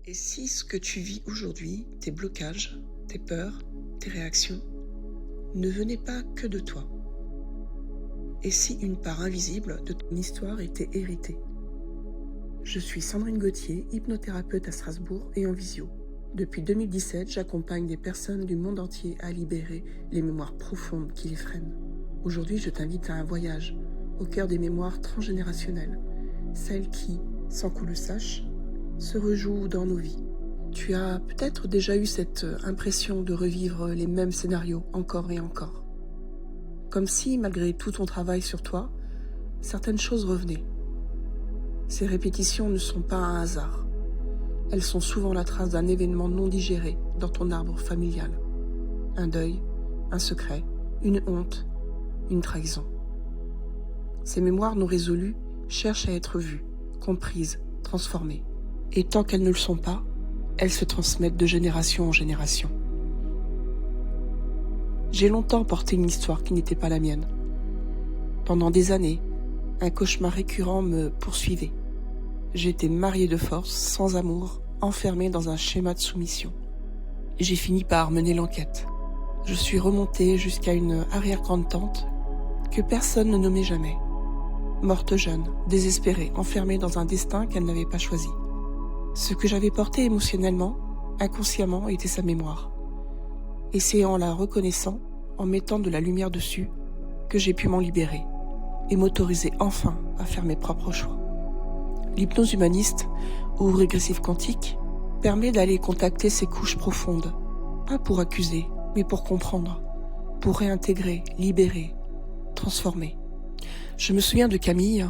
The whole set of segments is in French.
Et si ce que tu vis aujourd'hui, tes blocages, tes peurs, tes réactions, ne venaient pas que de toi? Et si une part invisible de ton histoire était héritée? Je suis Sandrine Gauthier, hypnothérapeute à Strasbourg et en visio. Depuis 2017, j'accompagne des personnes du monde entier à libérer les mémoires profondes qui les freinent. Aujourd'hui, je t'invite à un voyage au cœur des mémoires transgénérationnelles, celles qui, sans qu'on le sache, se rejouent dans nos vies. Tu as peut-être déjà eu cette impression de revivre les mêmes scénarios encore et encore. Comme si, malgré tout ton travail sur toi, certaines choses revenaient. Ces répétitions ne sont pas un hasard. Elles sont souvent la trace d'un événement non digéré dans ton arbre familial. Un deuil, un secret, une honte, une trahison. Ces mémoires non résolues cherchent à être vues, comprises, transformées. Et tant qu'elles ne le sont pas, elles se transmettent de génération en génération. J'ai longtemps porté une histoire qui n'était pas la mienne. Pendant des années, un cauchemar récurrent me poursuivait. J'étais mariée de force, sans amour, enfermée dans un schéma de soumission. J'ai fini par mener l'enquête. Je suis remontée jusqu'à une arrière-grande-tante que personne ne nommait jamais. Morte jeune, désespérée, enfermée dans un destin qu'elle n'avait pas choisi. Ce que j'avais porté émotionnellement, inconsciemment, était sa mémoire. Et c'est en la reconnaissant, en mettant de la lumière dessus, que j'ai pu m'en libérer et m'autoriser enfin à faire mes propres choix. L'hypnose humaniste, ou régressive quantique, permet d'aller contacter ces couches profondes, pas pour accuser, mais pour comprendre, pour réintégrer, libérer, transformer. Je me souviens de Camille,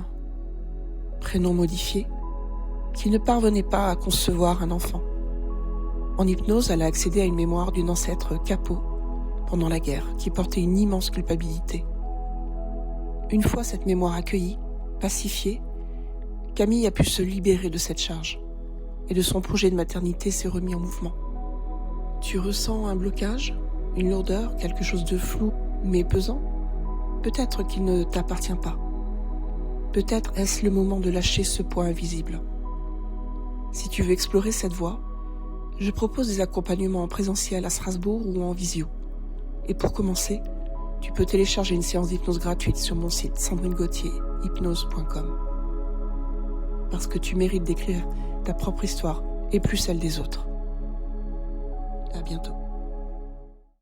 prénom modifié, qui ne parvenait pas à concevoir un enfant. En hypnose, elle a accédé à une mémoire d'une ancêtre capot pendant la guerre, qui portait une immense culpabilité. Une fois cette mémoire accueillie, pacifiée, Camille a pu se libérer de cette charge, et de son projet de maternité s'est remis en mouvement. Tu ressens un blocage, une lourdeur, quelque chose de flou mais pesant? Peut-être qu'il ne t'appartient pas. Peut-être est-ce le moment de lâcher ce poids invisible. Si tu veux explorer cette voie, je propose des accompagnements en présentiel à Strasbourg ou en visio. Et pour commencer, tu peux télécharger une séance d'hypnose gratuite sur mon site sandrinegauthier-hypnose.com. Parce que tu mérites d'écrire ta propre histoire et plus celle des autres. À bientôt.